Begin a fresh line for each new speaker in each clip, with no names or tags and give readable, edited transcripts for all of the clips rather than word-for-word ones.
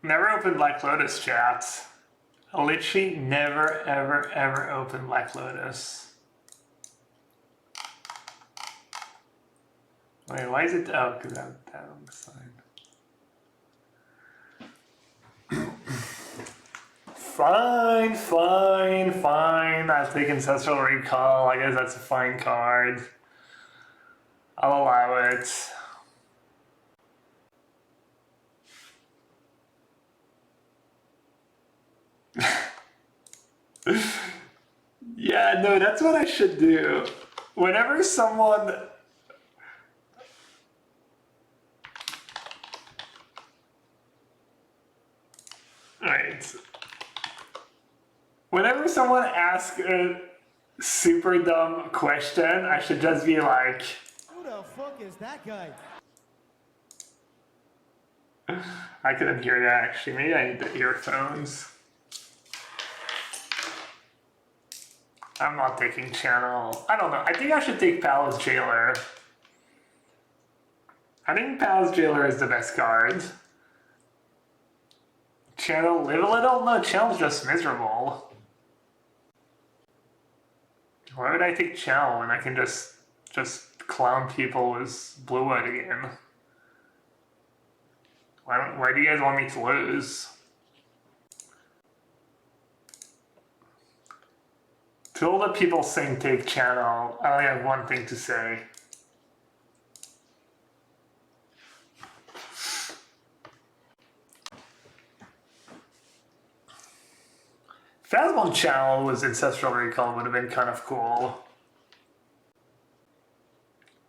Never opened Black Lotus, chat. I literally never, ever, ever opened Black Lotus. Wait, why is it? Oh, because I have that on the side. Fine, fine, fine. I'll take Ancestral Recall. I guess that's a fine card. I'll allow it. Yeah, no, that's what I should do. Whenever someone... Right. Whenever someone asks a super dumb question, I should just be like...
Who the fuck is that guy?
I couldn't hear that actually. Maybe I need the earphones. I'm not taking Channel. I don't know. I think I should take Palace Jailer. I think Palace Jailer is the best card. Channel Live a Little? No, Channel's just miserable. Why would I take Channel when I can just clown people with Blue-White again? Why do you guys want me to lose? To all the people saying take Channel, I only have one thing to say. Phasmon Channel was Ancestral Recall would have been kind of cool.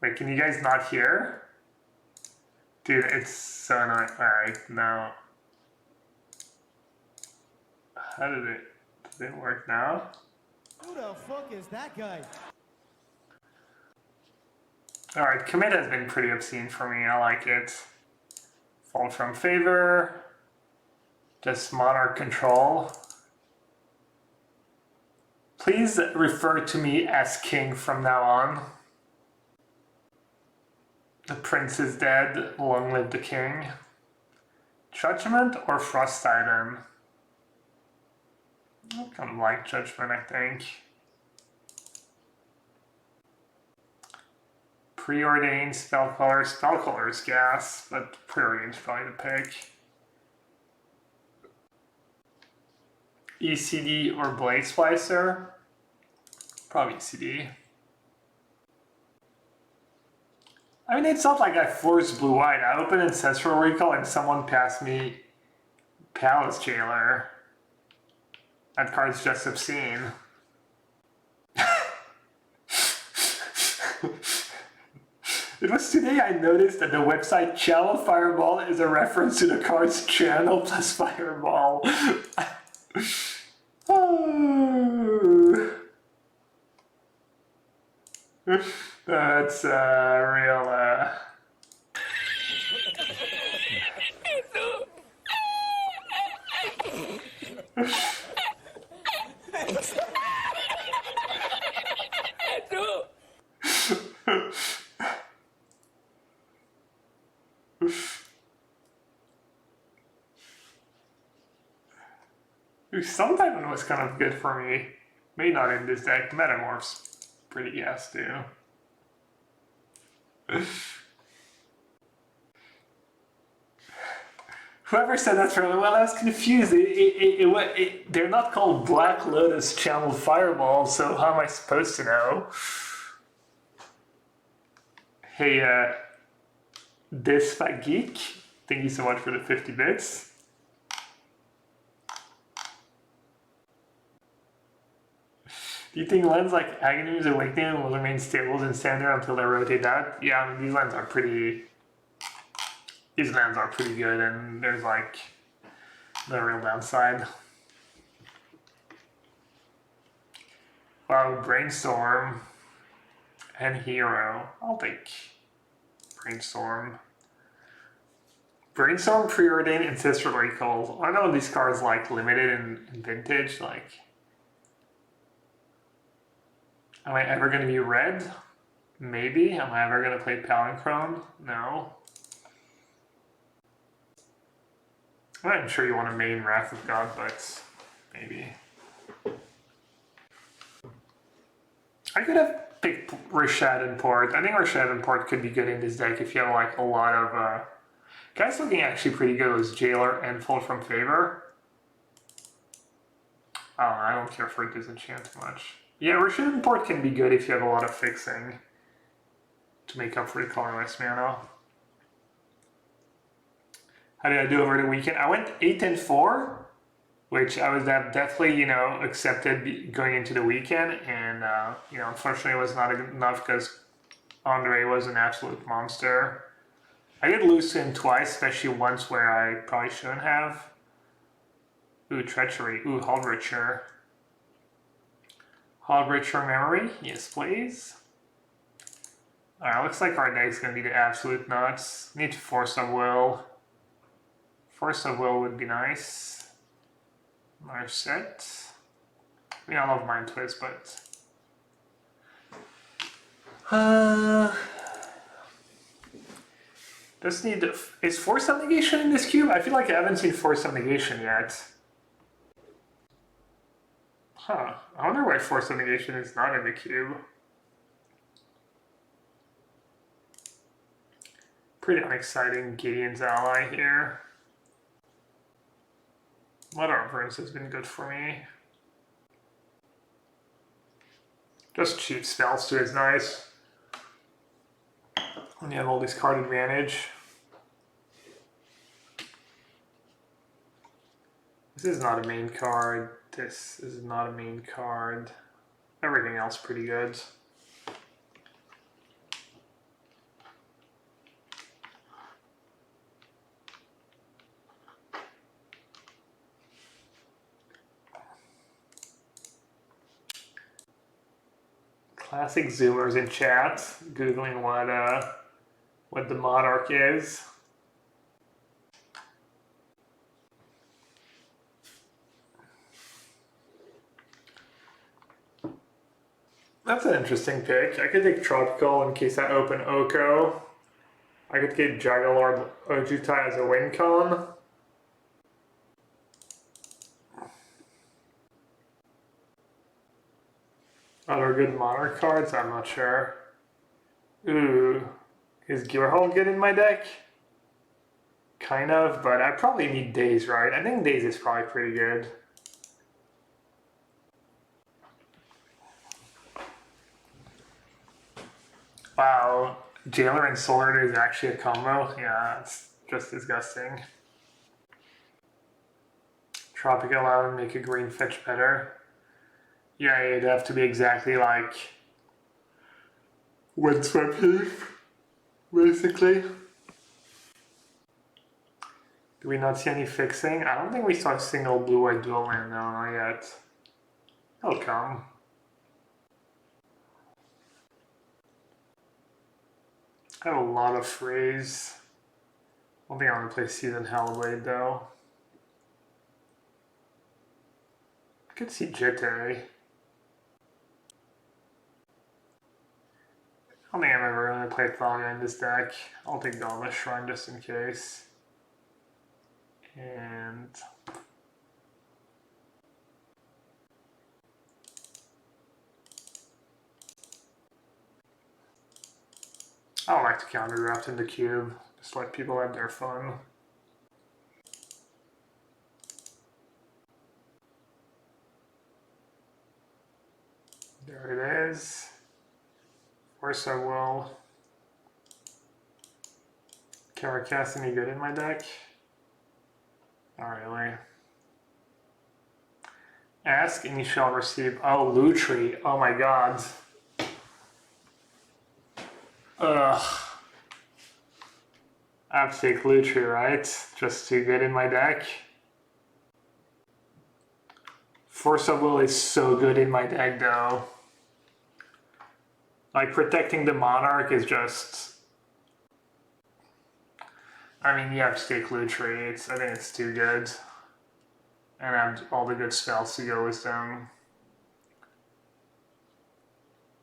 Wait, can you guys not hear? Dude, it's so annoying. Alright, now. How did it work now?
Who the fuck is that guy?
Alright, commit has been pretty obscene for me. I like it. Fall from favor. Just Monarch control. Please refer to me as king from now on. The prince is dead. Long live the king. Judgment or Frost Titan? I kind of like Judgment, I think. Preordained Spellcaller. Spellcaller is gas, but Preordained is probably the pick. ECD or Blade Splicer? Probably ECD. I mean, it's not like I forced Blue-White. I opened Ancestral Recall and someone passed me Palace Jailer. That card's just obscene. It was today I noticed that the website Channel Fireball is a reference to the card's Channel plus Fireball. Oh. That's real. Sometime was kind of good for me. Maybe not in this deck. Metamorph's pretty gas too. Whoever said that's really well, I was confused. They're not called Black Lotus Channel Fireball, so how am I supposed to know? Hey, this fat geek, thank you so much for the 50 bits. Do you think lands like Aghanim Awakening will remain stable in standard until they rotate out? Yeah, I mean, these lands are pretty good, and there's like no real downside. Wow, Brainstorm and Hero. I'll take Brainstorm. Brainstorm, Preordained, Ancestral Recall. I know these cards like limited in vintage, like. Am I ever going to be red? Maybe. Am I ever going to play Palanchrome? No. I'm not even sure you want to main Wrath of God, but maybe. I could have picked Rishadan Port. I think Rishadan Port could be good in this deck if you have like a lot of... Guys looking actually pretty good was Jailer and Full from Favor. Oh, I don't care for Disenchant much. Yeah, Rishadan Port can be good if you have a lot of fixing to make up for the colorless mana. How did I do over the weekend? I went 8-4, which I was definitely, you know, accepted going into the weekend. And, you know, unfortunately it was not enough because Andre was an absolute monster. I did lose to him twice, especially once where I probably shouldn't have. Ooh, Treachery. Ooh, Hullbreacher. Hullbreacher Memory. Yes, please. Alright, looks like our deck's going to be the absolute nuts. Need Force of Will. Force of Will would be nice. Another set. I mean, I love Mind Twist, but... Just need to... Is Force of Negation in this cube? I feel like I haven't seen Force of Negation yet. Huh. I wonder why Force of Negation is not in the cube. Pretty unexciting Gideon's ally here. Blood Armorance has been good for me. Just cheap spells too is nice. When you have all this card advantage. This is not a main card. This is not a main card. Everything else pretty good. Classic Zoomers in chat, googling what the Monarch is. That's an interesting pick. I could take Tropical in case I open Oko. I could get Jagalord Ojutai as a win con. Other good Monarch cards? I'm not sure. Ooh, is Gearhulk good in my deck? Kind of, but I probably need Daze, right? I think Daze is probably pretty good. Wow, Jailer and Solar is actually a combo? Yeah, it's just disgusting. Tropic allow and make a green fetch better. Yeah, it'd have to be exactly like Windswept Heath, basically. Do we not see any fixing? I don't think we saw a single blue-white dual land, no, not yet. It'll come. I have a lot of freeze. I don't think I'm gonna play Season Hellblade though. I could see Jitte. I don't think I'm ever going to play Thalia in this deck. I'll take Dauntless Shrine just in case. And... I don't like to counter draft in the cube. Just let people have their fun. There it is. Force of Will. Can I cast any good in my deck? Not really. Ask and you shall receive. Oh, Lutri. Oh my god. Ugh. I have to take Lutri, right? Just too good in my deck. Force of Will is so good in my deck though. Like, protecting the Monarch is just... I mean, you have to take Lutri. I think it's too good. And I have all the good spells to go with them.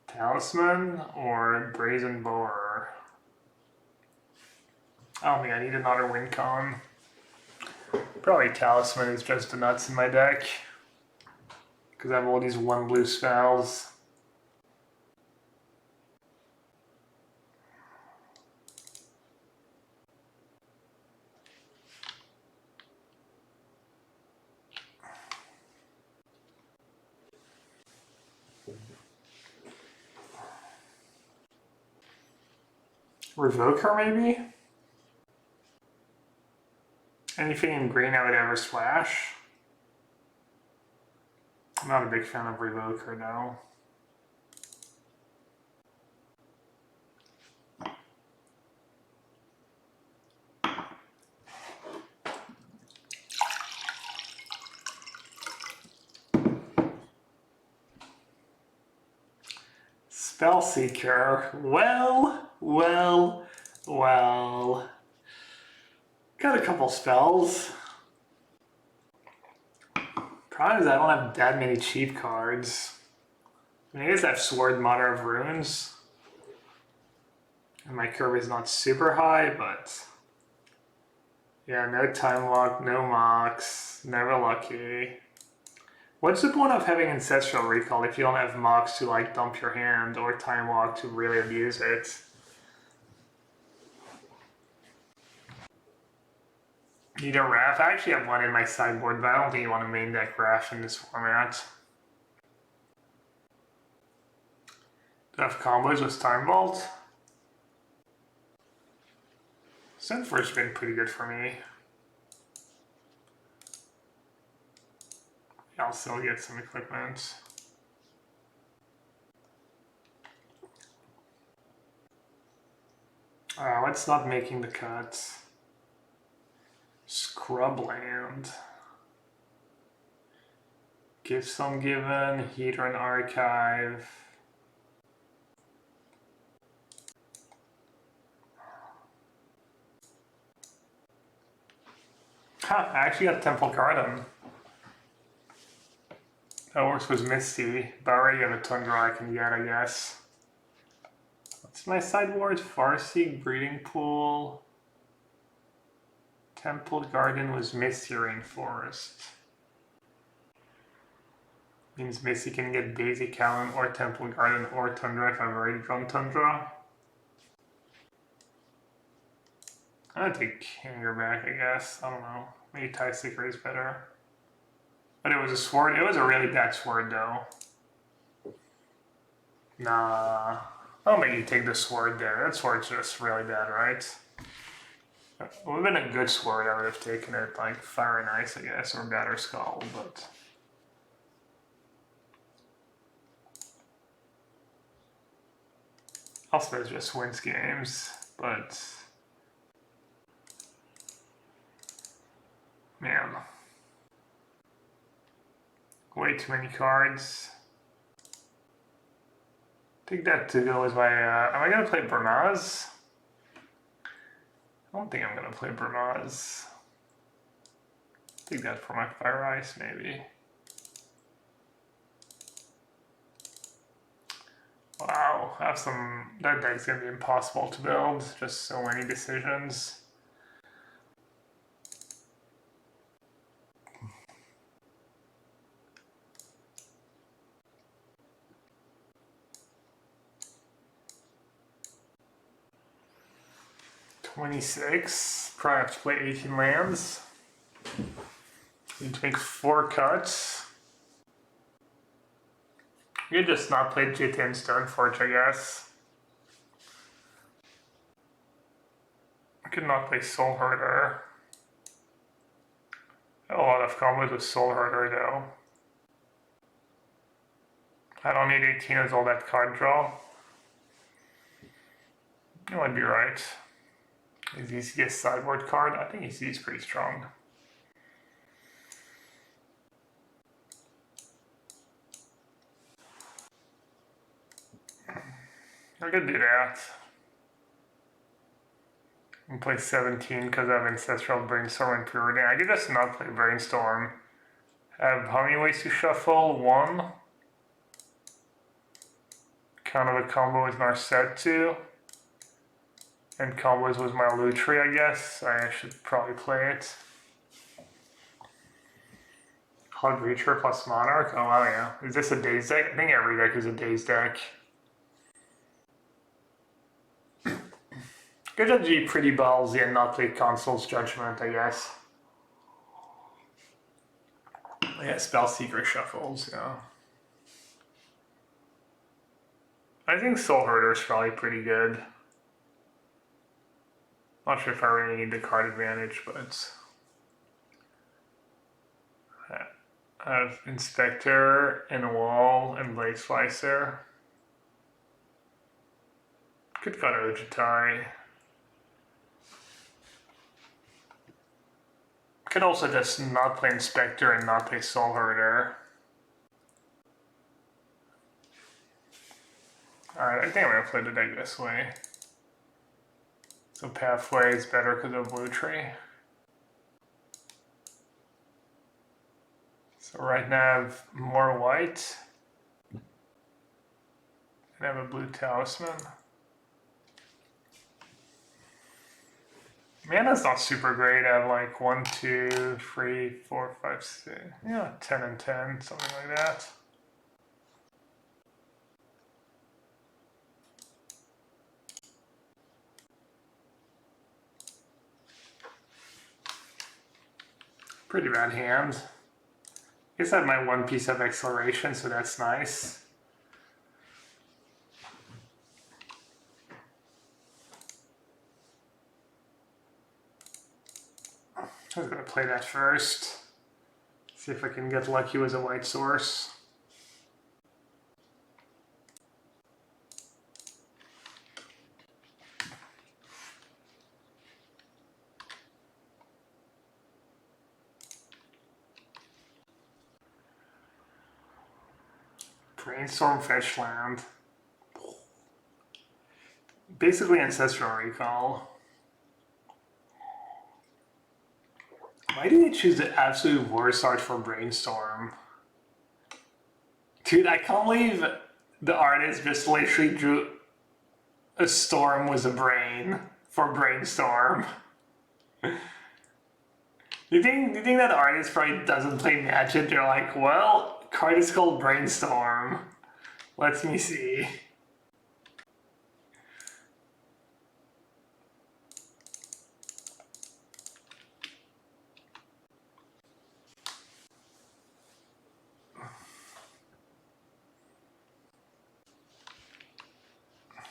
Talisman or Brazen Boar? I don't think I need another win con. Probably Talisman is just the nuts in my deck. Because I have all these 1 blue spells. Revoker maybe? Anything in green I would ever splash? I'm not a big fan of Revoker now. Spellseeker. Well. Got a couple spells. Problem is I don't have that many cheap cards. I mean, I guess I have Sword Mother of Runes. And my curve is not super high, but... Yeah, no Time Walk, no Mox, never lucky. What's the point of having Ancestral Recall if you don't have Mox to like dump your hand or Time Walk to really abuse it? Need a Wrath? I actually have one in my sideboard, but I don't think you want to main deck Wrath in this format. Do I have combos with Time Vault? Zenford's been pretty good for me. I'll still get some equipment. What's not making the cut? Scrubland. Give some given, Heater and Archive. I actually got Temple Garden. That works with Misty, but I already have a Tundra I can get, I guess. What's my sideboard? Farseek, Breeding Pool. Temple Garden was Misty Rainforest. Means Misty can get Daisy Callan or Temple Garden or Tundra if I've already drawn Tundra. I'm gonna take Hanger back, I guess. I don't know. Maybe Tie Sticker is better. But it was a sword. It was a really bad sword, though. Nah. I'll make you take the sword there. That sword's just really bad, right? It would have been a good sword. I would have taken it like Fire and Ice, I guess, or Batter Skull, but... Elspeth just wins games, but... Man. Way too many cards. I think that to go is my... am I going to play Bernaz? I don't think I'm going to play Bernaz. Take that for my Fire Ice, maybe. Wow, I have some... That deck's going to be impossible to build. Just so many decisions. $26. Probably have to play 18 lands. Need to make 4 cuts. You could just not play GTA and Stoneforge, I guess. I could not play Soul Herder. I have a lot of combos with Soul Herder though. I don't need 18 as all that card draw. You might be right. Is EC a sideboard card? I think EC is pretty strong. I could do that. And play 17 because I have Ancestral Brainstorm and Purity. I could just not play Brainstorm. Have how many ways to shuffle? 1. Kind of a combo with Narset 2. And combos with my Lutri, I guess. I should probably play it. Hard Breacher plus Monarch? Oh wow, yeah. Is this a Daze deck? I think every deck is a Daze deck. Good to be pretty ballsy and not play Console's Judgment, I guess. Yeah, Spellseeker shuffles, yeah. I think Soul Herder is probably pretty good. Not sure if I really need the card advantage, but I have Inspector and Wall and Blade Slicer. Could cut Ojutari. Could also just not play Inspector and not play Soul Herder. Alright, I think I'm gonna play the deck this way. So Pathway is better because of Blue Tree. So right now I have more white. And I have a blue Talisman. Mana's not super great. I have like 1, 2, 3, 4, 5, 6. Yeah, 10 and 10, something like that. Pretty bad hand. I guess I have my one piece of acceleration, so that's nice. I was gonna play that first. See if I can get lucky with a white source. Brainstorm fetch land. Basically Ancestral Recall. Why do they choose the absolute worst art for Brainstorm? Dude, I can't believe the artist just literally drew a storm with a brain for Brainstorm. You think that artist probably doesn't play Magic? They're like, well, card is called Brainstorm. Let me see.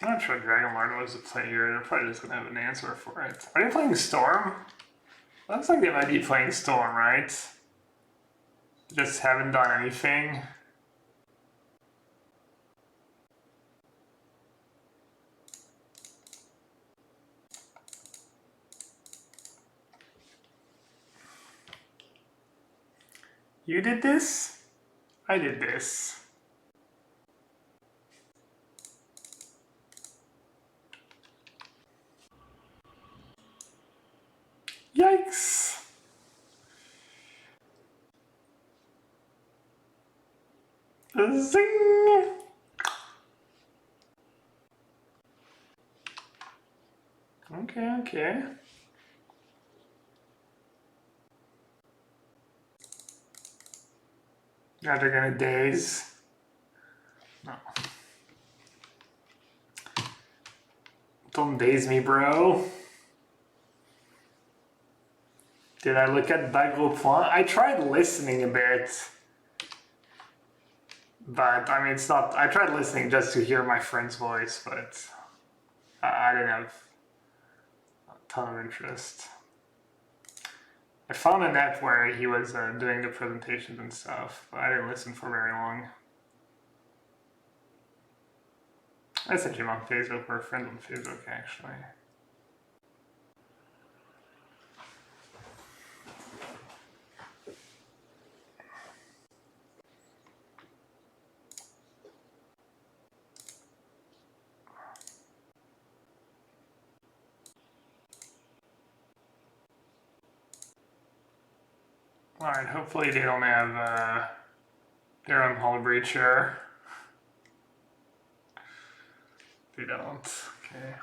I'm not sure Dragon Lord was a play here. They're probably just gonna have an answer for it. Are they playing Storm? Looks like they might be playing Storm, right? Just haven't done anything. You did this? I did this. Yikes! Zing! Okay. Now they're gonna daze. No. Don't daze me, bro. Did I look at Bagro Point? I tried listening a bit. But, I mean, it's not... I tried listening just to hear my friend's voice, but... I didn't have a ton of interest. I found a net where he was doing the presentations and stuff, but I didn't listen for very long. I sent him on Facebook. We're a friend on Facebook, actually. Alright, hopefully they don't have their own Hull Breacher. They don't. Okay.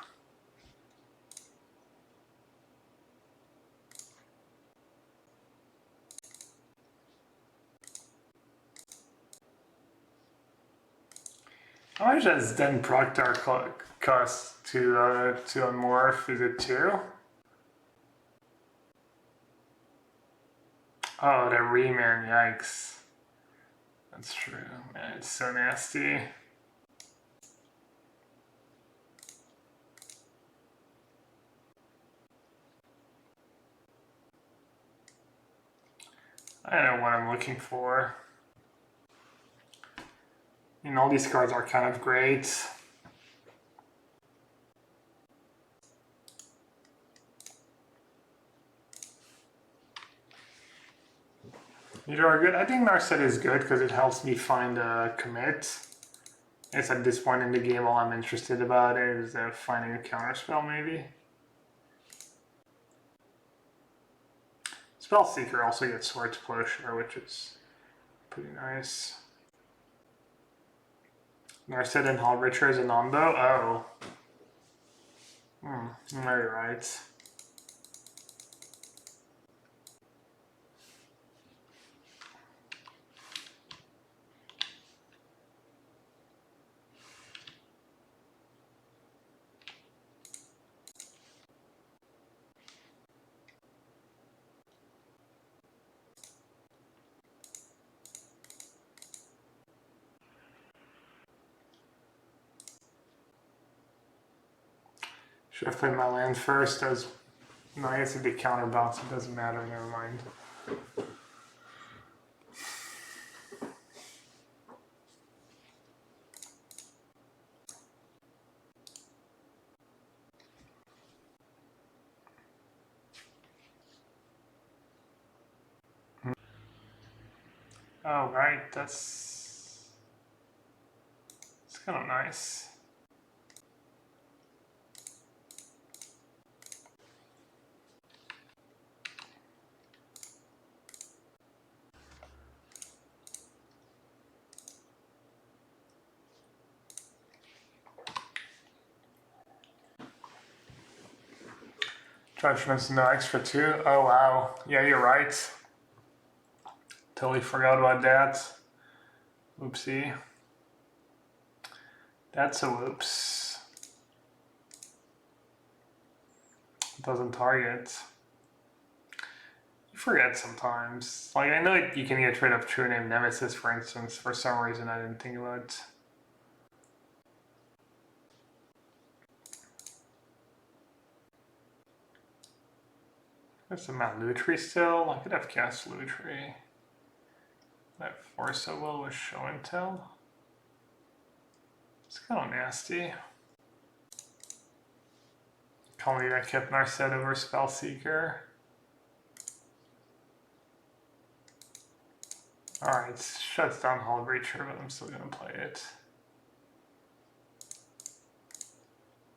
How much does then Proctor cost to unmorph? Is it 2? Oh, the Reman, yikes. That's true. Man, it's so nasty. I don't know what I'm looking for. And all these cards are kind of great. These are good. I think Narset is good because it helps me find a commit. It's at this point in the game all I'm interested about is finding a counterspell maybe. Spellseeker also gets Sword Closure, which is pretty nice. Narset and Hallricher is a non-bow? Oh. Very right. Should have played my land first. That was nice. If they counterbounce, it doesn't matter. Never mind. Oh, right. That's kind of nice. Judgment's no extra 2. Oh, wow. Yeah, you're right. Totally forgot about that. Oopsie. That's a whoops. Doesn't target. You forget sometimes. Like, I know you can get rid of True Name Nemesis, for instance. For some reason, I didn't think about it. There's some Malutri still. I could have cast Lutri. That Force so well with Show and Tell. It's kind of nasty. Call me that kept Narset over Spellseeker. Alright, shuts down Hull Breacher, but I'm still gonna play it.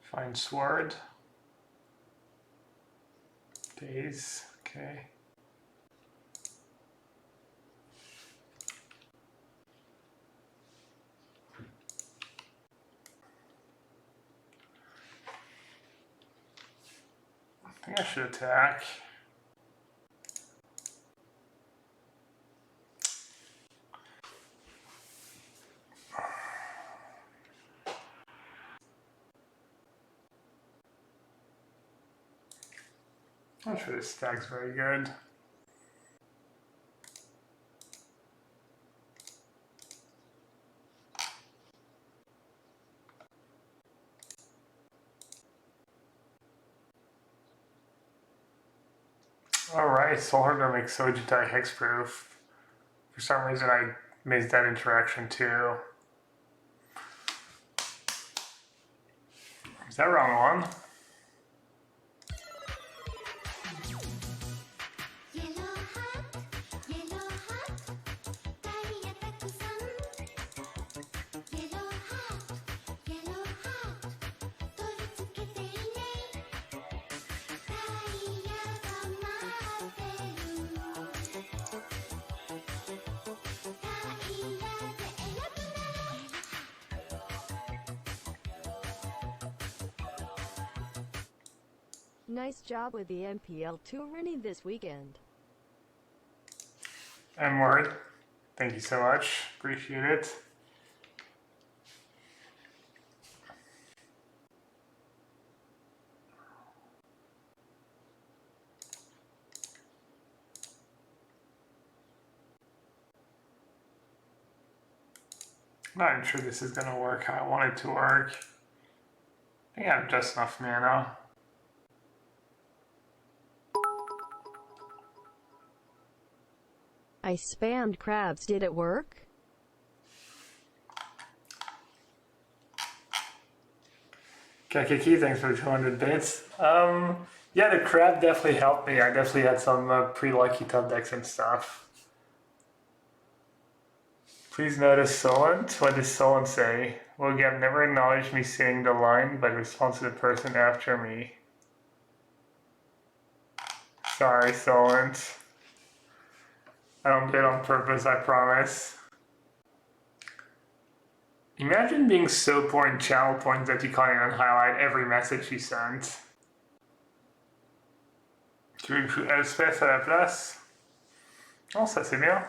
Find Sword. Days, okay. I think I should attack. I'm not sure this stack's very good. Alright, Soulhunter makes Sojitai hexproof. For some reason I missed that interaction too. Is that round 1?
Nice job with the MPL touring this weekend.
And word. Thank you so much. Appreciate it. I'm not sure this is gonna work how I want it to work. I think I have just enough mana.
I spammed crabs. Did it work?
KKK, thanks for 200 bits. Yeah, the crab definitely helped me. I definitely had some pretty lucky top decks and stuff. Please notice Solent. What does Solent say? Well, again, never acknowledged me saying the line, but responds to the person after me. Sorry, Solent. I don't do it on purpose, I promise. Imagine being so poor in channel points that you can't even highlight every message you sent. Tu veux que je joue Elspeth à la place? Oh, ça c'est bien.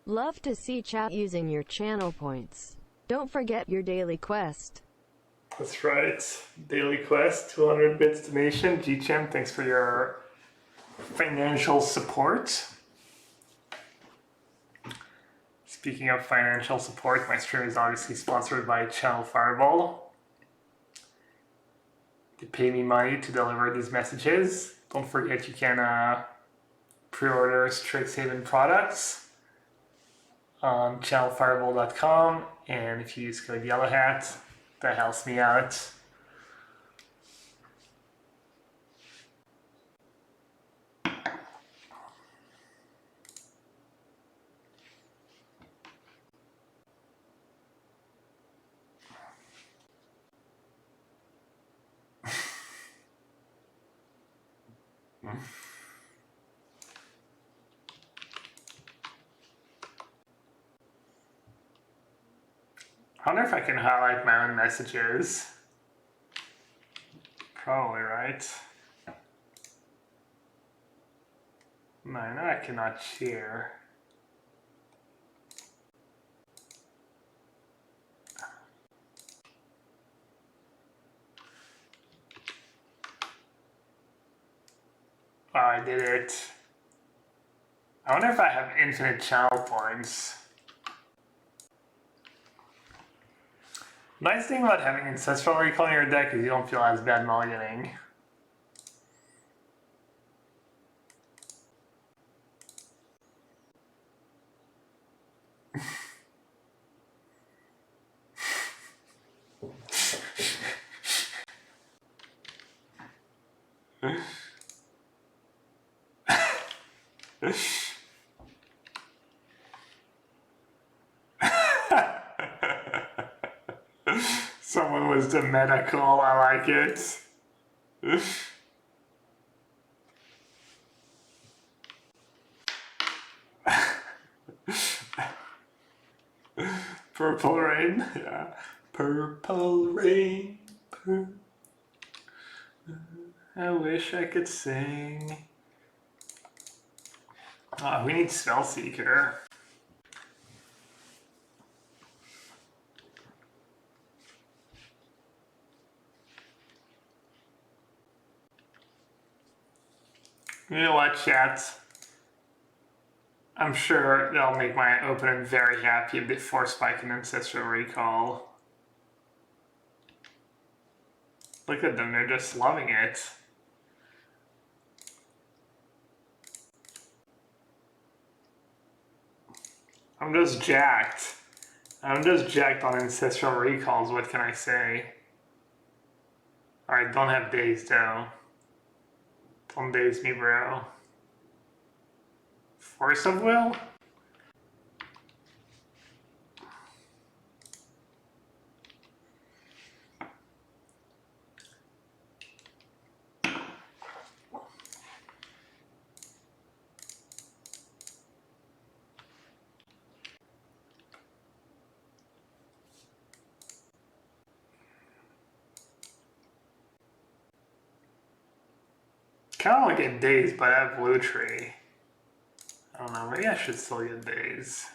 Love to see chat using your channel points. Don't forget your daily quest.
That's right. Daily quest, 200 bits donation. GChem, thanks for your financial support. Speaking of financial support, my stream is obviously sponsored by Channel Fireball. They pay me money to deliver these messages. Don't forget you can pre-order Strixhaven products on channelfireball.com, and if you use code yellowhat, that helps me out. I wonder if I can highlight my own messages. Probably, right? No, I know I cannot share. Oh, I did it. I wonder if I have infinite channel points. Nice thing about having Ancestral Recall in your deck is you don't feel as bad mulliganing. Someone was the meta call, I like it. Purple rain, yeah. Purple rain. I wish I could sing. Oh, we need Spellseeker. You know what, chat? I'm sure they'll make my opponent very happy if they force spike an Ancestral Recall. Look at them, they're just loving it. I'm just jacked. I'm just jacked on Ancestral Recalls, what can I say? Alright, don't have days though. Don't daze me, bro. Force of Will? kind of want to get days, but I have blue tree. I don't know, maybe I should still get days.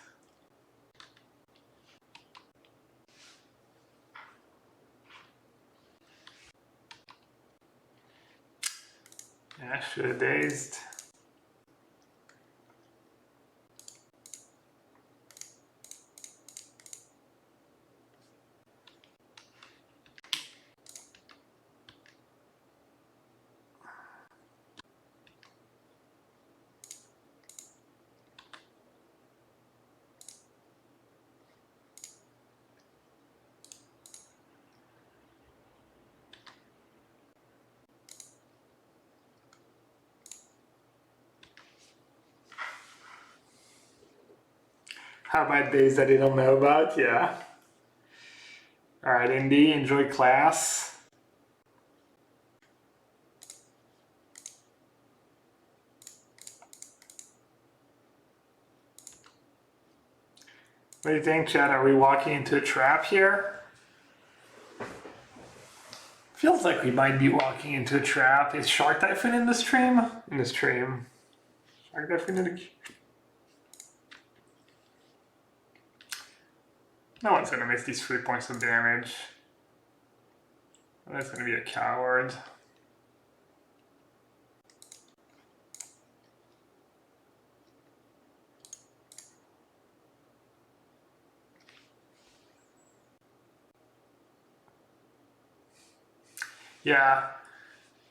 Yeah, I should have dazed. How about days that I don't know about? Yeah. All right, Indy, enjoy class. What do you think, Chad? Are we walking into a trap here? Feels like we might be walking into a trap. Is Shark Typhoon in the stream? In the stream. Shark Typhoon in the... No one's gonna miss these 3 points of damage. That's gonna be a coward. Yeah,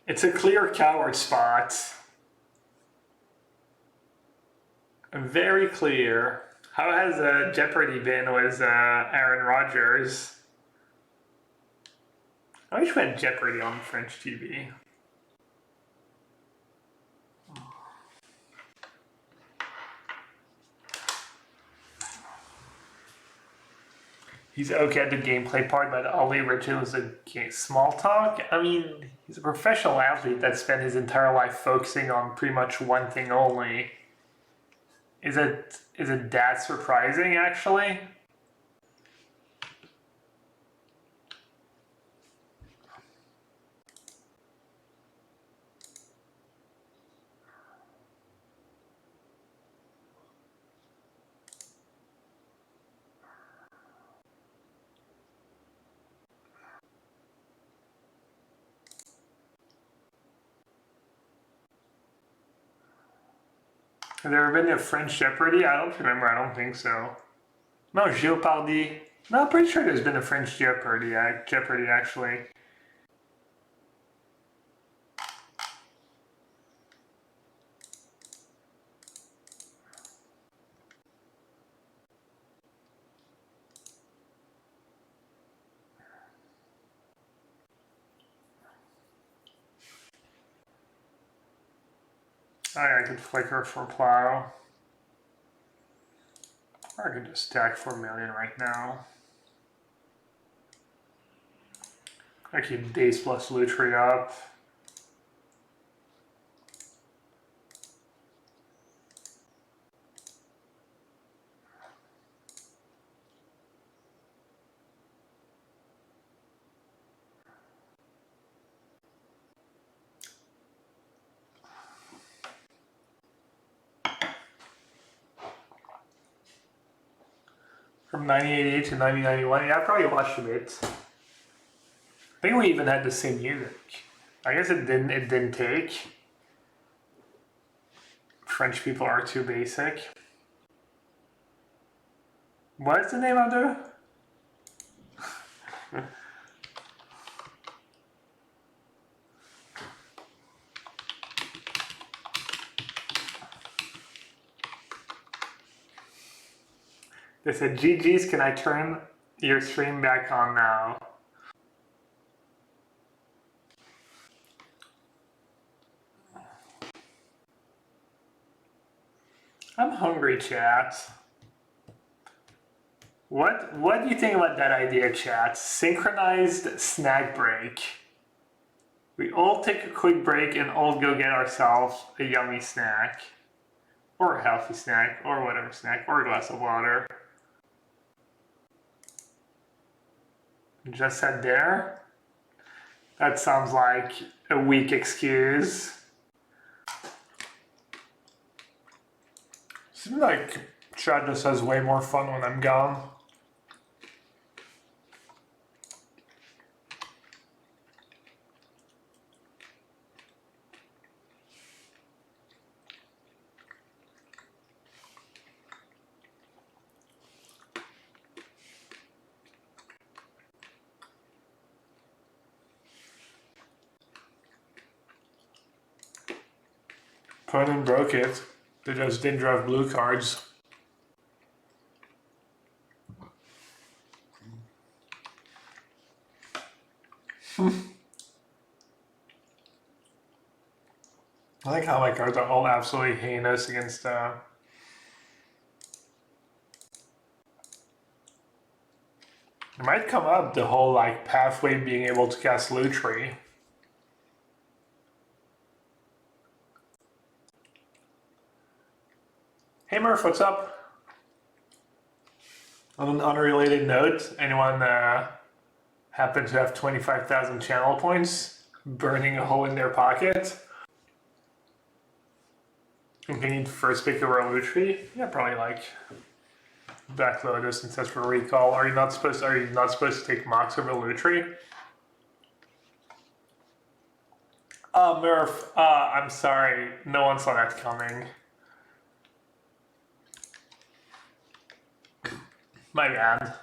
it's a clear coward spot. Very clear. How has Jeopardy been with Aaron Rodgers? I wish we had Jeopardy on French TV. He's okay at the gameplay part, but all he originally was a small talk. I mean, he's a professional athlete that spent his entire life focusing on pretty much one thing only. Is it that surprising, actually? Has there ever been a French Jeopardy? I don't remember. I don't think so. No, Jeopardy. No, I'm pretty sure there's been a French Jeopardy. Jeopardy, actually. Oh, yeah, I could flicker for plow. Or I could just stack for 1,000,000 right now. I keep days plus Lutri up. From 1988 to 1991, yeah, I probably watched a bit. I think we even had the same music. I guess it didn't take. French people are too basic. What is the name of the? They said, GG's, can I turn your stream back on now? I'm hungry, chat. What do you think about that idea, chat? Synchronized snack break. We all take a quick break and all go get ourselves a yummy snack. Or a healthy snack, or whatever snack, or a glass of water. Just said there? That sounds like a weak excuse. Seems like chat just has way more fun when I'm gone. Opponent broke it. They just didn't draw blue cards. I like how my cards are all absolutely heinous against it might come up the whole like pathway being able to cast Lutri. Hey Murph, what's up? On an unrelated note, anyone happen to have 25,000 channel points burning a hole in their pocket? And can you first pick over a Lutri? Yeah, probably like Black Lotus since that's for recall. Are you not supposed to take Mox over Lutri? Murph, I'm sorry, no one saw that coming. My bad.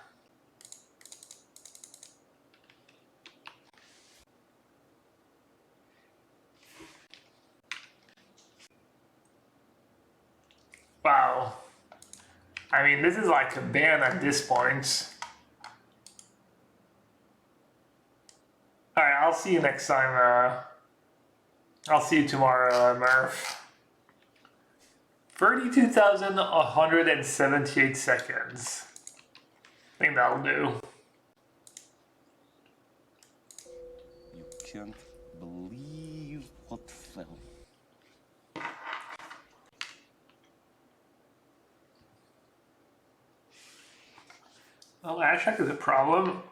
Wow. I mean, this is like a ban at this point. Alright, I'll see you next time. I'll see you tomorrow, Murph. 32,178 seconds. I think that'll do.
You can't believe what fell.
Well, Ashak is a problem.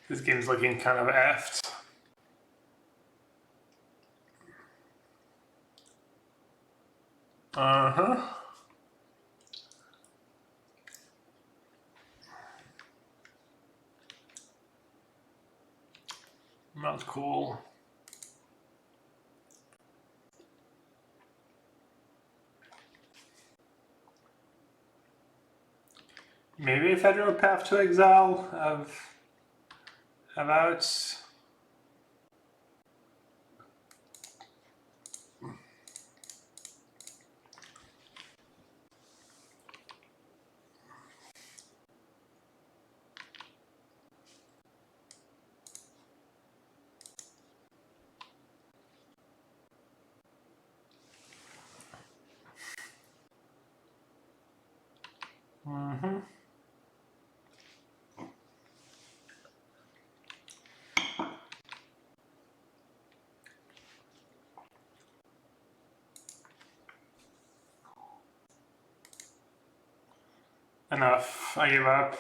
This game's looking kind of effed. Uh-huh. Not cool. Maybe if I drew a Path to Exile of outs. Mm-hmm. Enough. I give up.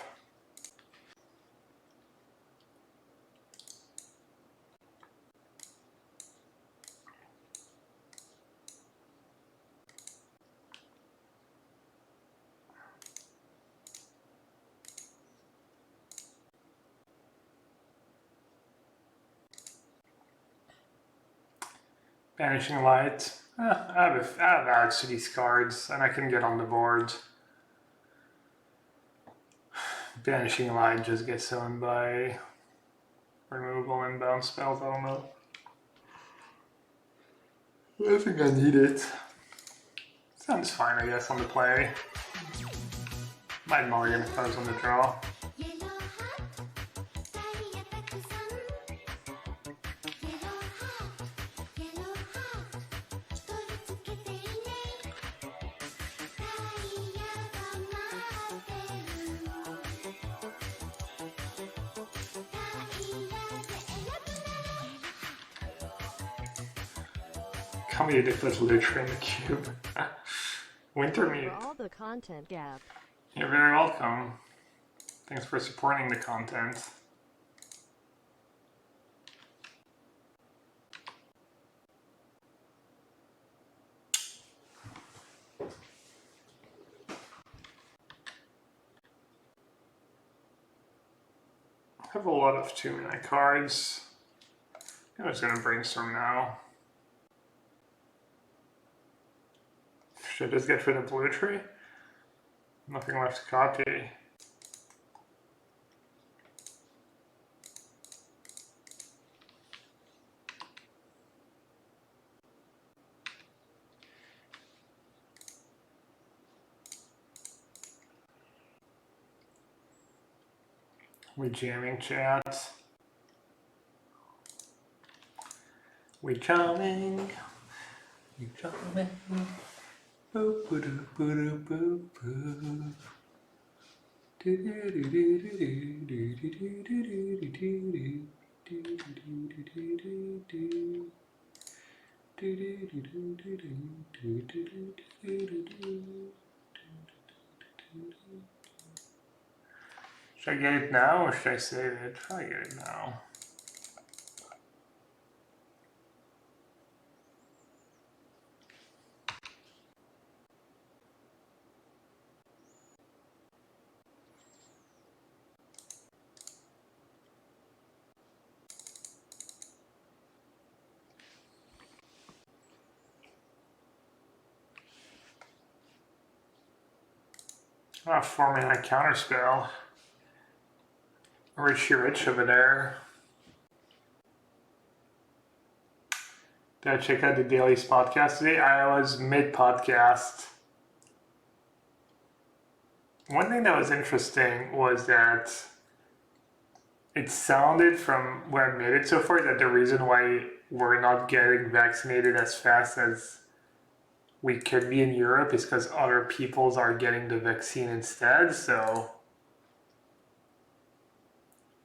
Banishing Light. I have outs to these cards, and I can get on the board. Banishing Light just gets owned by removal and bounce spells, I don't know. I think I need it. Sounds fine, I guess, on the play. Might mulligan if I was on the draw. Comedy with literally in the cube. Winter
For
meat.
all the content gap.
You're very welcome. Thanks for supporting the content. I have a lot of 2-mana cards. I'm just gonna brainstorm now. Should I just get rid of blue tree? Nothing left to copy. We jamming, chat. We jamming. We jamming. Boop boop boop boop boop boop. Do do do do do do do do do do do do. Should I get it now or should I save it? Try get it now. Ah, 4-mana counterspell. Richie Rich over there. Did I check out the daily podcast today? I was mid-podcast. One thing that was interesting was that it sounded from where I made it so far that the reason why we're not getting vaccinated as fast as we could be in Europe is because other peoples are getting the vaccine instead, so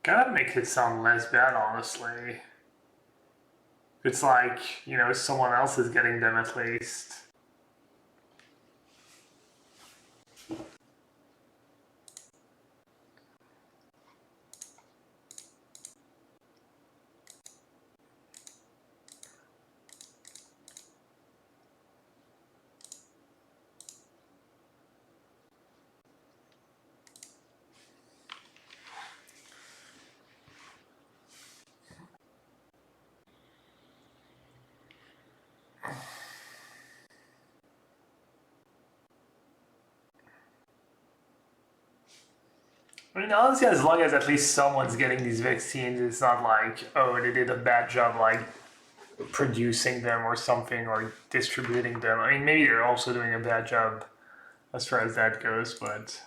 kind of makes it sound less bad, honestly. It's like, you know, someone else is getting them at least. I mean, honestly, as long as at least someone's getting these vaccines, it's not like, oh, they did a bad job, like, producing them or something, or distributing them. I mean, maybe they're also doing a bad job as far as that goes, but...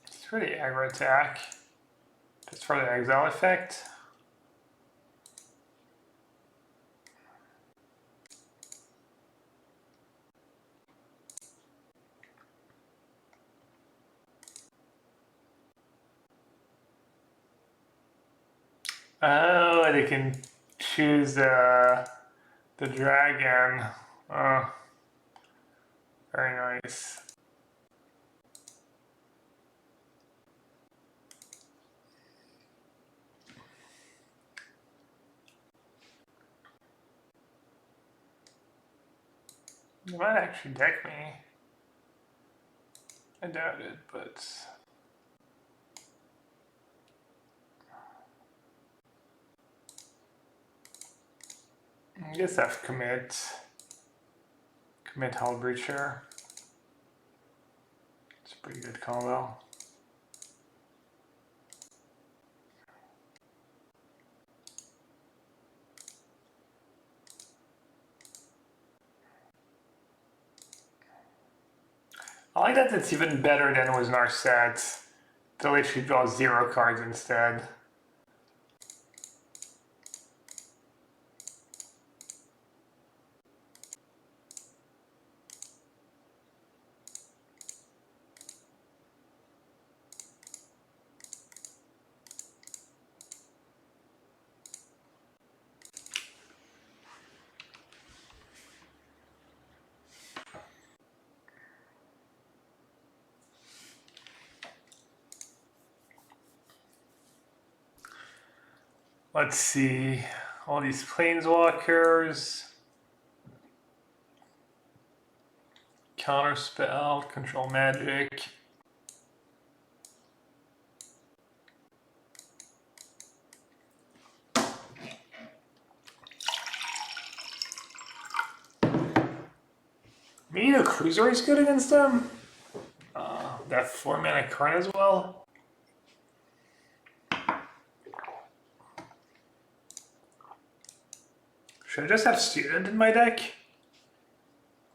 It's pretty aggro attack. Just for the exile effect. Oh, they can choose the dragon. Oh, very nice. You might actually deck me. I doubt it, but I guess I've commit Hull Breacher. It's a pretty good combo. I like that it's even better than it was in our set. To literally draw 0 cards instead. Let's see, all these planeswalkers, counterspell, control magic. Maybe the cruiser is good against them. That 4-mana Karn as well. Should I just have Student in my deck?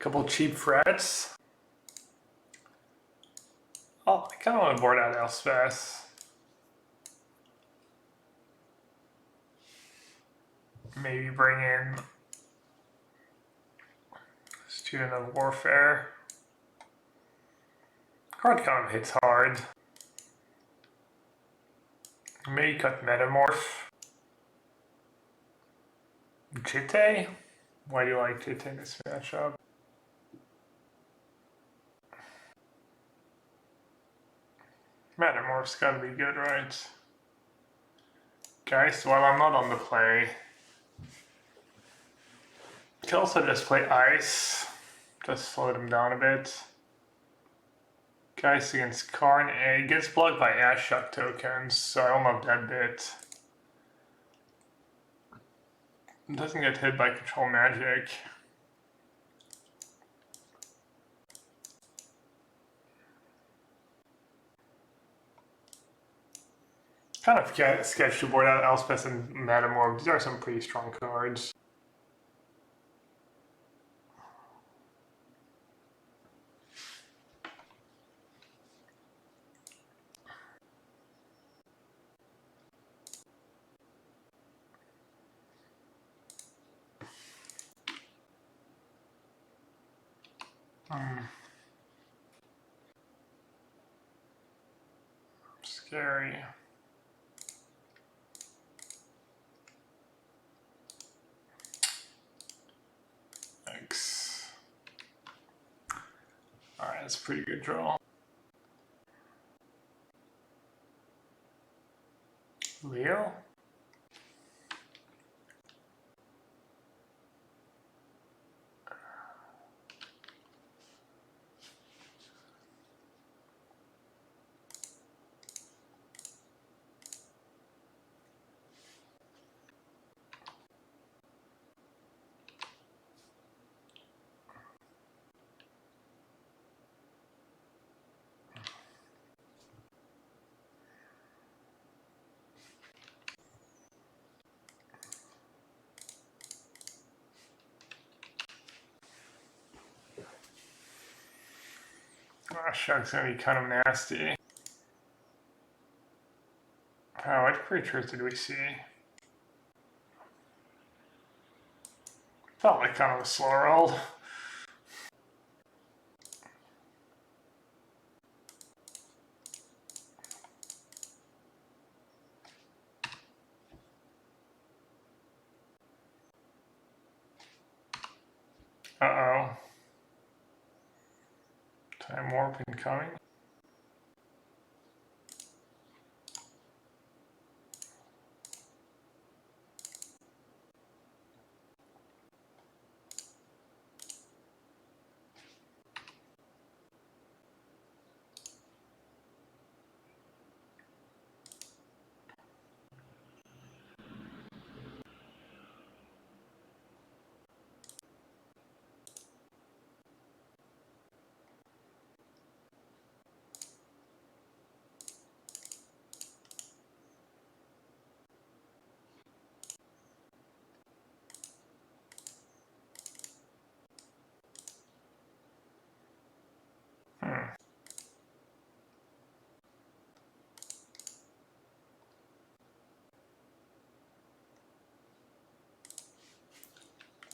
Couple cheap threats. Oh, I kind of want to board out Elspeth. Maybe bring in Student of Warfare. Card kind of hits hard. Maybe cut Metamorph. Jitte? Why do you like Jitte in this matchup? Metamorph's gotta be good, right? Guys, while I'm not on the play, you can also just play Ice. Just slow them down a bit. Guys against Karn, it gets blocked by Ashok tokens, so I don't love that bit. It doesn't get hit by control magic. Kind of sketched to board out Elspeth and Metamorph. These are some pretty strong cards. Scary. Thanks. Alright, that's a pretty good draw. Leo? Oh, Shuck's gonna be kind of nasty. Oh, what creatures did we see? Felt like kind of a slow roll. Uh-oh. Time warp incoming.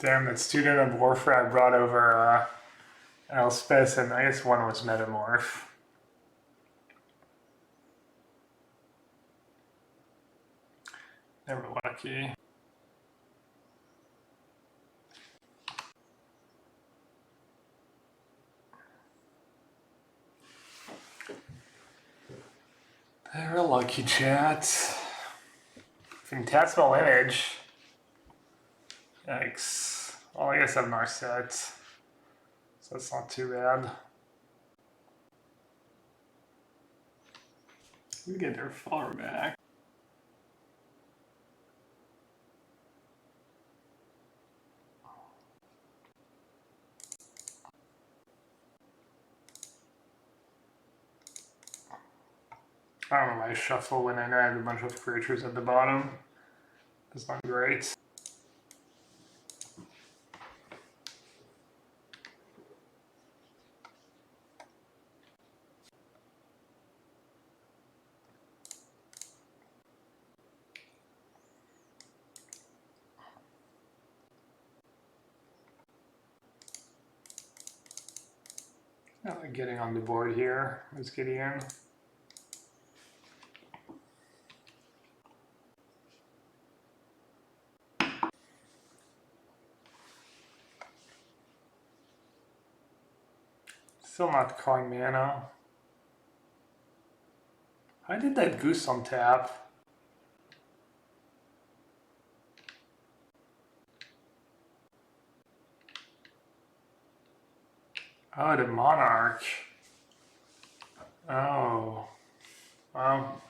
Damn, that student of warfare I brought over Elspeth, and I guess one was Metamorph. Never lucky. Never lucky, chat. Phantasmal image. Yikes. Well, I guess I'm Narset, so that's not too bad. We get their far back. I don't know why I shuffle when I know I have a bunch of creatures at the bottom. That's not great. Not like getting on the board here. Let's get in. Still not calling mana. I did that goose on tap. Oh, the monarch. Oh. Well,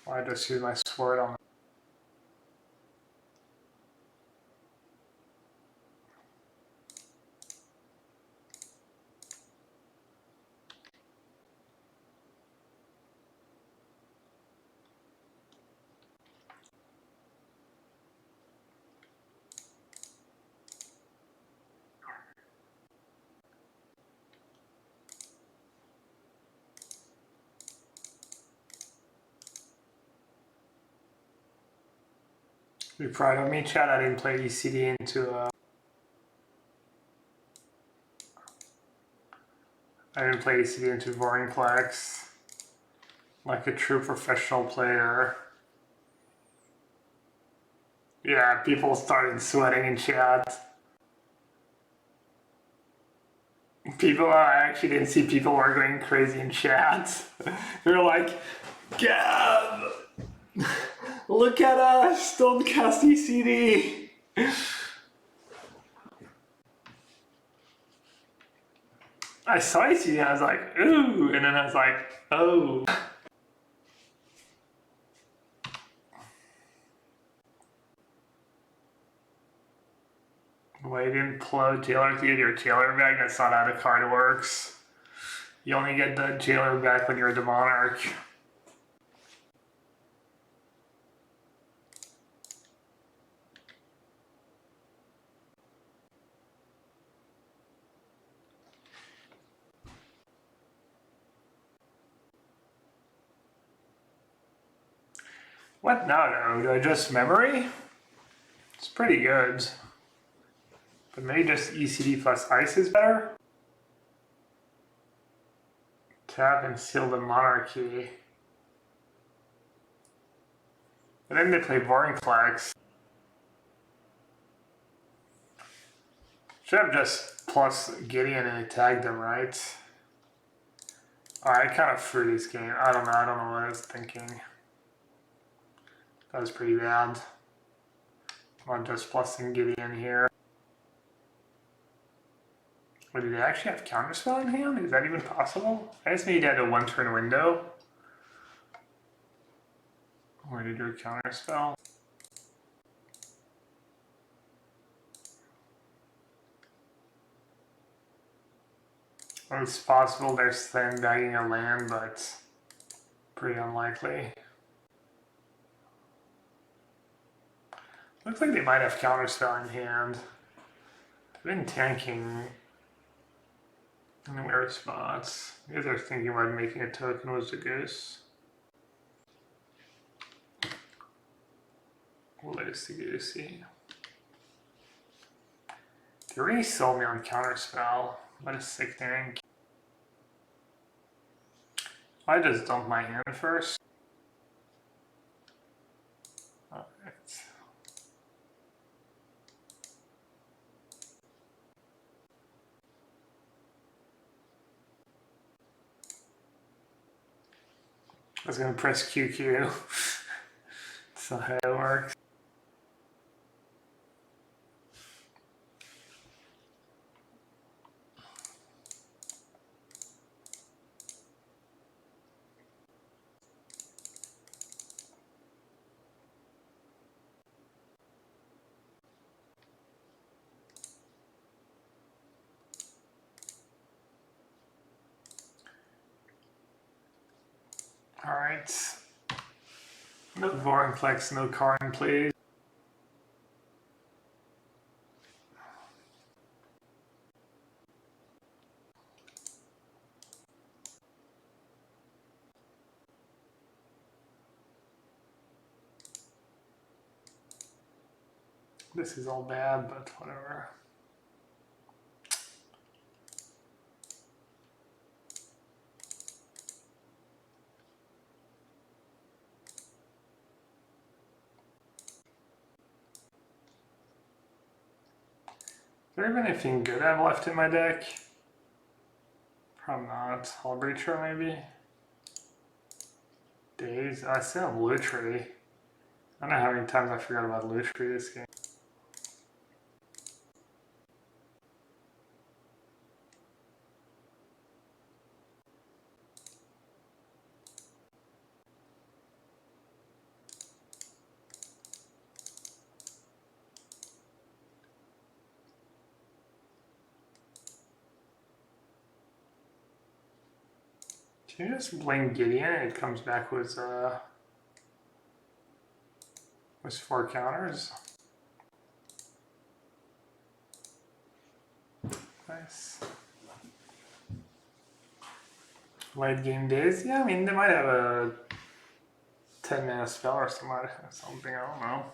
I just use my sword on. Be proud of me, chat. I didn't play ECD into Vorinclex like a true professional player. Yeah, people started sweating in chat. People, I actually didn't see people were going crazy in chat. They were like, Gab, look at us, don't cast ECD. I saw ECD and I was like, ooh, and then I was like, oh. Why you didn't pull Jailer to get your Jailer back? That's not how the card works. You only get the Jailer back when you're the Monarch. What now, though? Do I just memory? It's pretty good. But maybe just ECD plus Ice is better? Tap and seal the Monarchy. And then they play Vorinclex. Should have just plus Gideon and attack them, right? I kind of threw this game. I don't know what I was thinking. That was pretty bad. I'm just plussing Gideon here. Wait, do they actually have Counterspell in hand? Is that even possible? I guess maybe they had a one-turn window. Where did your Counterspell? Well, it's possible they're sandbagging a land, but pretty unlikely. Looks like they might have Counterspell in hand. They've been tanking in the weird spots. I guess they're thinking about making a token with the goose. We'll let us see goosey. They really sold me on Counterspell. What a sick thing. I just dump my hand first. Alright. I was gonna press QQ. That's not how it works. Alright. No Vorinclex, no Karn, please. This is all bad, but whatever. Is there even anything good I have left in my deck? Probably not. Hull Breacher maybe? Days? I still have Lutri. I don't know how many times I forgot about Lutri this game. Can you just blink Gideon and it comes back with 4 counters? Nice. Late game days? Yeah, I mean, they might have a 10-mana spell or something, I don't know.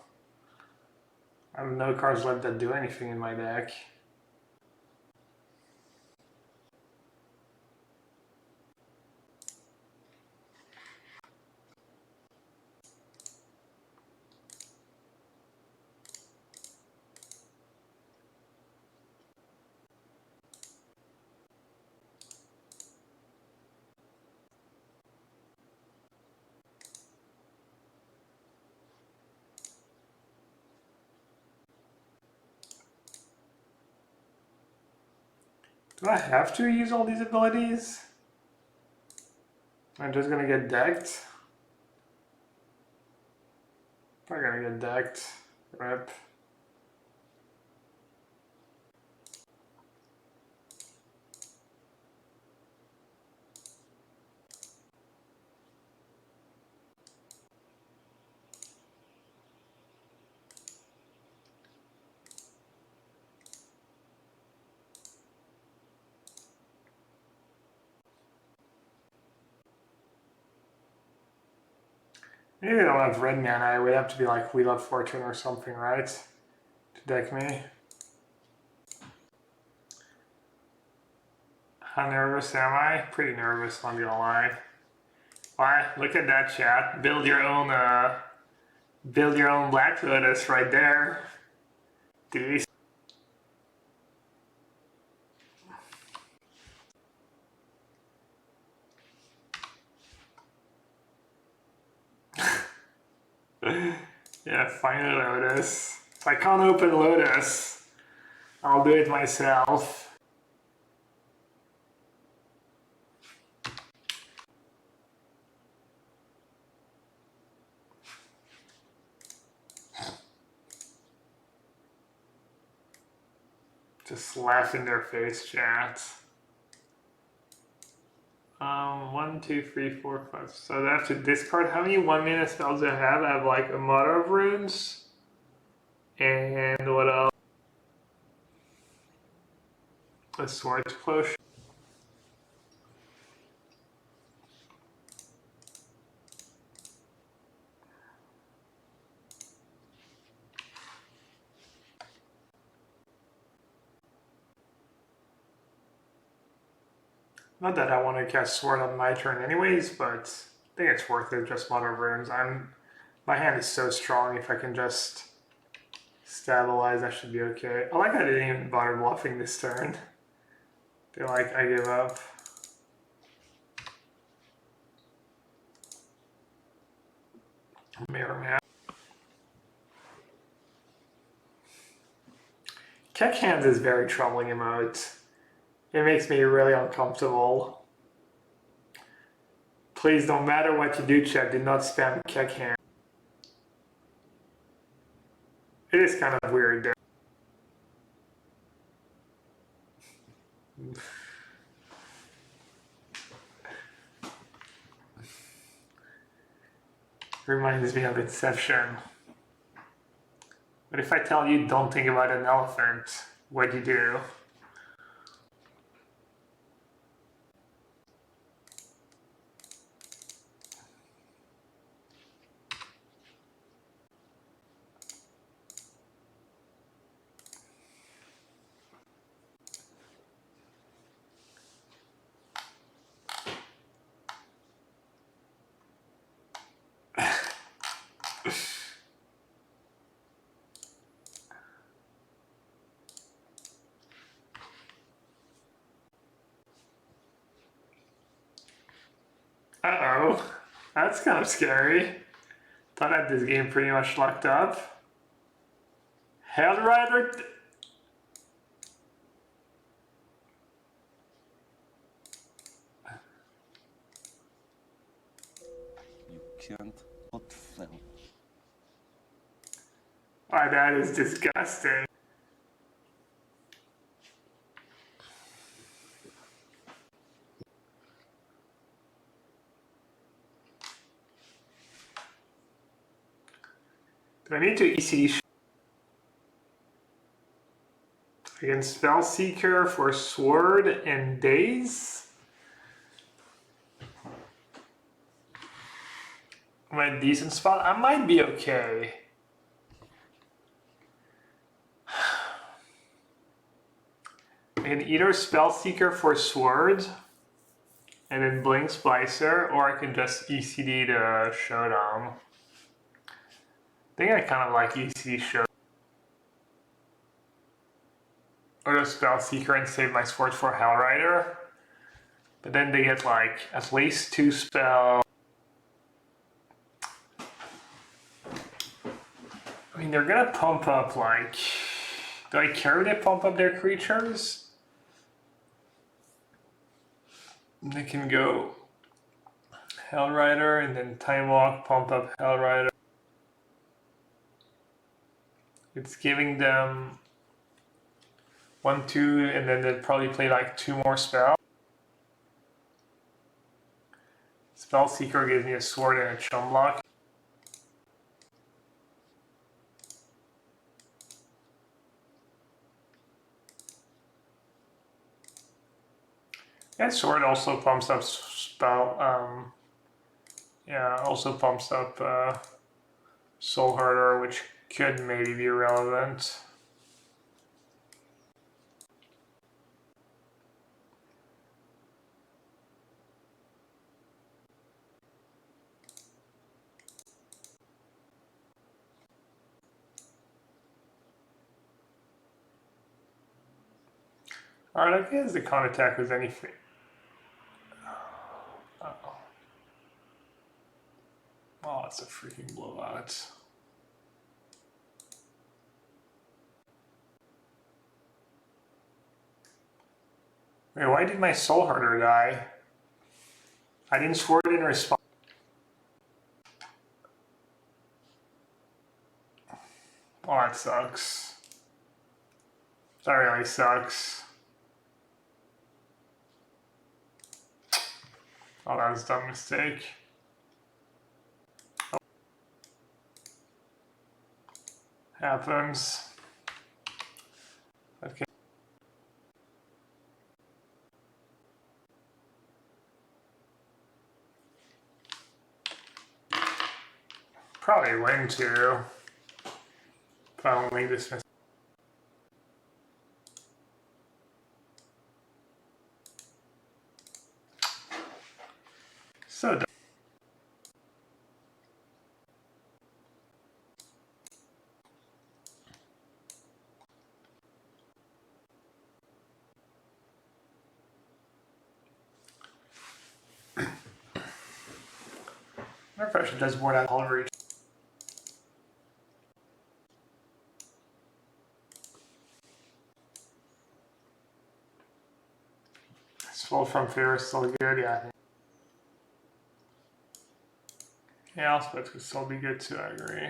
I have no cards left that do anything in my deck. Do I have to use all these abilities? I'm just gonna get decked. Probably gonna get decked. Rip. Maybe I don't have red mana. It would have to be like Wheel of Fortune or something, right? To deck me. How nervous am I? Pretty nervous, not gonna lie. Why? Look at that, chat. Build your own Black Lotus right there. These. Yeah, finally Lotus. If I can't open Lotus, I'll do it myself. Just laugh in their face, chat. 1, 2, 3, 4, 5. So I have to discard. How many 1-mana spells do I have? I have like a Mother of Runes. And what else? A Sword Explosion. Not that I want to cast Sword on my turn anyways, but I think it's worth it, just Mother of Runes. My hand is so strong, if I can just stabilize, that should be okay. I like I didn't even bother bluffing this turn. They're like, I give up. Mirror Man. Keck Hands is very troubling emote. It makes me really uncomfortable. Please, no matter what you do, chat, do not spam Keck Hand. It is kind of weird though. Reminds me of Inception. But if I tell you don't think about an elephant, what do you do? Uh-oh, that's kind of scary. Thought I had this game pretty much locked up. Hellrider.
You can't hot flame.
Why, that is disgusting. Do I need to ECD against Spellseeker for Sword and Daze? Am I in a decent spot? I might be okay. I can either Spellseeker for Sword and then Blink Splicer, or I can just ECD the Showdown. I think I kind of like ECD Showdown. Or just Spellseeker and save my Sword for Hellrider. But then they get like at least 2 spells. I mean, they're gonna pump up like... Do I care if they pump up their creatures? They can go Hellrider and then Time Walk, pump up Hellrider. It's giving them 1, 2, and then they'd probably play like 2 more spells. Spellseeker gives me a sword and a chum block. And sword also pumps up also pumps up Soul Herder, which could maybe be relevant. Alright, I guess the con attack was anything. Uh-oh. Oh, it's a freaking blowout. Wait, why did my Soul Herder die? I didn't sword in response. Oh, that sucks. That really sucks. Oh, that was a dumb mistake. Oh. Happens. Okay. Probably win too. If I don't make this mistake. I wonder if I should just board out Hull Reach. Full from favor is still good, yeah. Yeah, Elspeth could still be good too, I agree.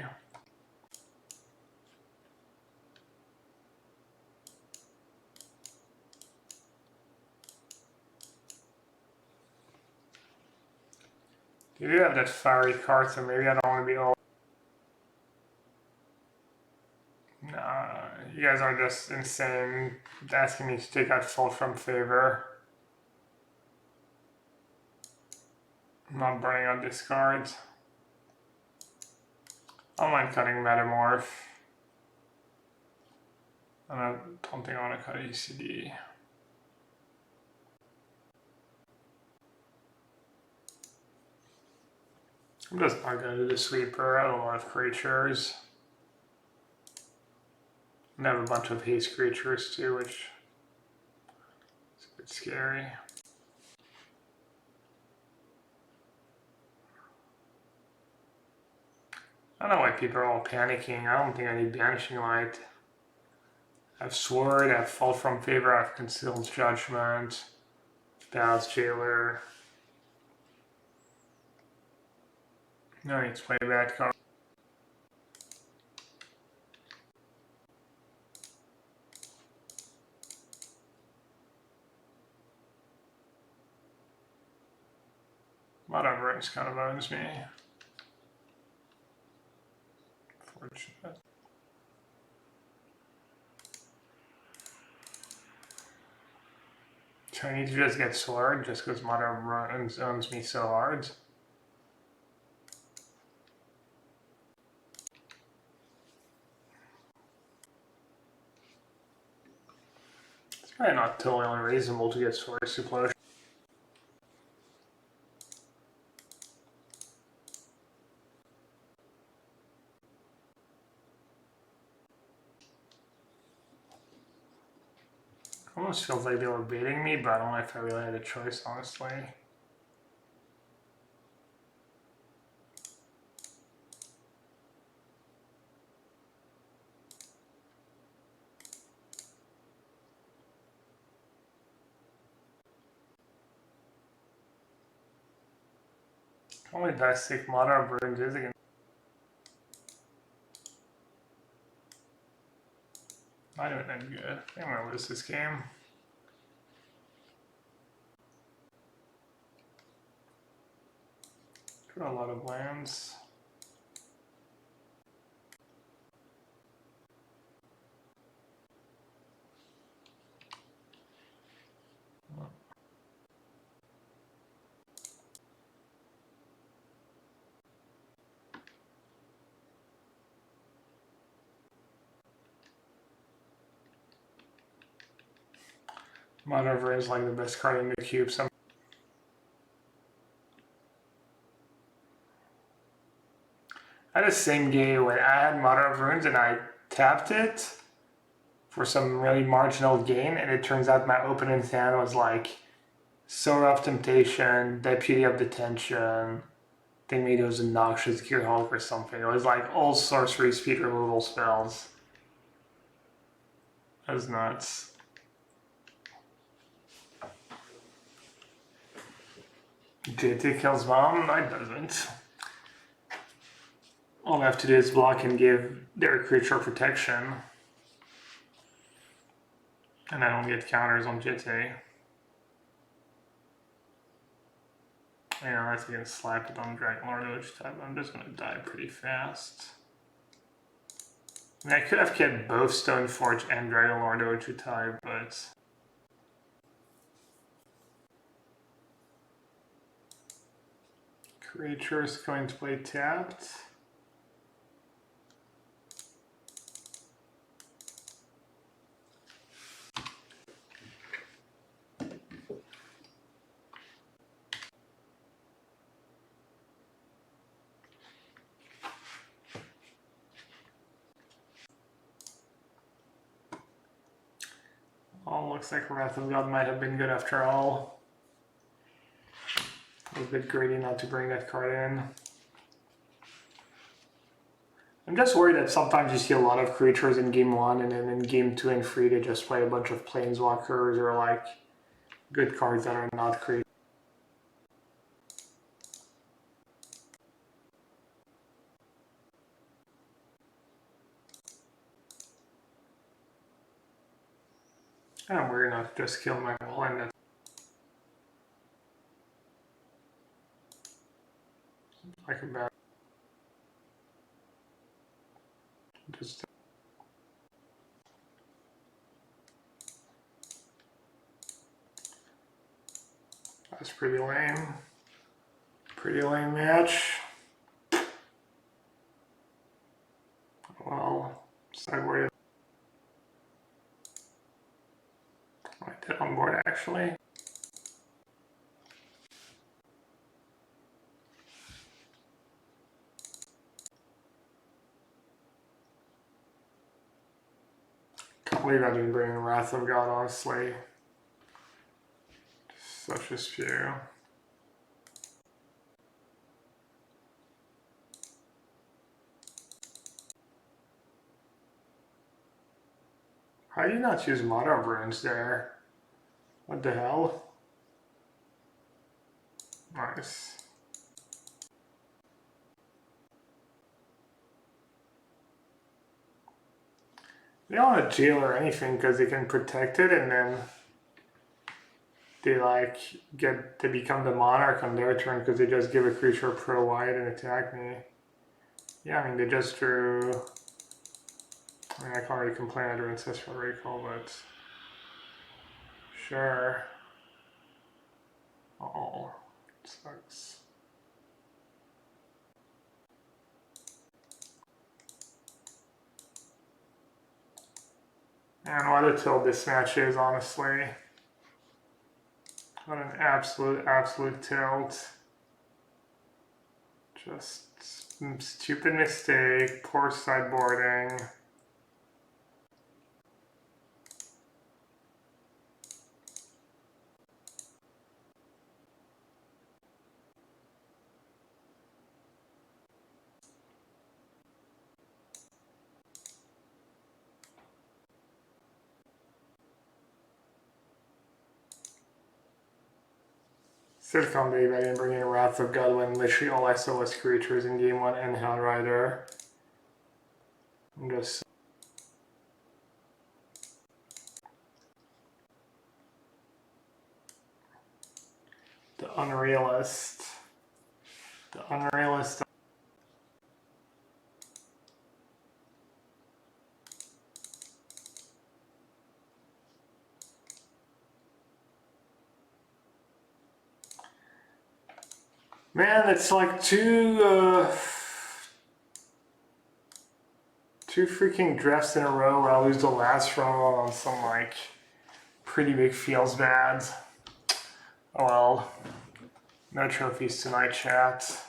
You do have that fiery card, so maybe I don't want to be all. Nah, you guys are just insane asking me to take out full from favor. I'm not burning out this card. I don't mind cutting Metamorph. I don't think I want to cut ECD. I'm just not going to do the sweeper. I have a lot of creatures. And I have a bunch of haste creatures too, which is a bit scary. I don't know why people are all panicking. I don't think I need Banishing Light. I have Sword, I have Fall from Favor, I have Concealed Judgment, Ballast Jailer. No need to play bad card. Modern Rings kind of owns me. Fortunate. So I need to just get Sword just because Modern Runs owns me so hard. It's probably not totally unreasonable to get Sword Explosion. Almost feels like they were baiting me, but I don't know if I really had a choice, honestly. How many Dissect Modern Burns is again? Not even that good. I think I'm gonna lose this game. Got a lot of lands. Modern is like the best card in the cube. I had the same game when I had Mother of Runes and I tapped it for some really marginal gain, and it turns out my opponent's hand was like Sower of Temptation, Deputy of Detention. I think maybe it was a Noxious Gearhulk or something. It was like all sorcery speed removal spells. That was nuts. JT kills Mom? No, it doesn't. All I have to do is block and give their creature protection. And I don't get counters on JT. Yeah, unless I can slap it on Dragon Lord, which type I'm just gonna die pretty fast. I mean, I could have kept both Stoneforge and Dragon Lord Oju type, but creature is going to play tapped. Oh, looks like Wrath of God might have been good after all. I was a bit greedy not to bring that card in. I'm just worried that sometimes you see a lot of creatures in game 1 and then in game 2 and 3 they just play a bunch of planeswalkers or like good cards that are not creatures. I'm worried not to just kill my whole end. Like a bad. Just. That's pretty lame. Pretty lame match. Well, sideboard. I did on board actually. Can't believe I didn't bring in Wrath of God, honestly. Such a spew. How do you not use Mono Runes there? What the hell? Nice. They don't want to jail or anything because they can protect it and then they like they become the monarch on their turn because they just give a creature a pro white and attack me. Yeah, I mean they just drew. I mean I can't really complain I drew Ancestral Recall, but sure. Oh, sucks. And what a tilt this match is, honestly. What an absolute tilt. Just stupid mistake, poor sideboarding. Sitcom babe, I didn't bring in Wrath of God when literally all I saw was creatures in game 1 and Hellrider. I'm just... The Unrealist. The Unrealist. Man, it's like two freaking drafts in a row where I lose the last round on some like pretty big feels bad. Oh well, no trophies tonight, chat.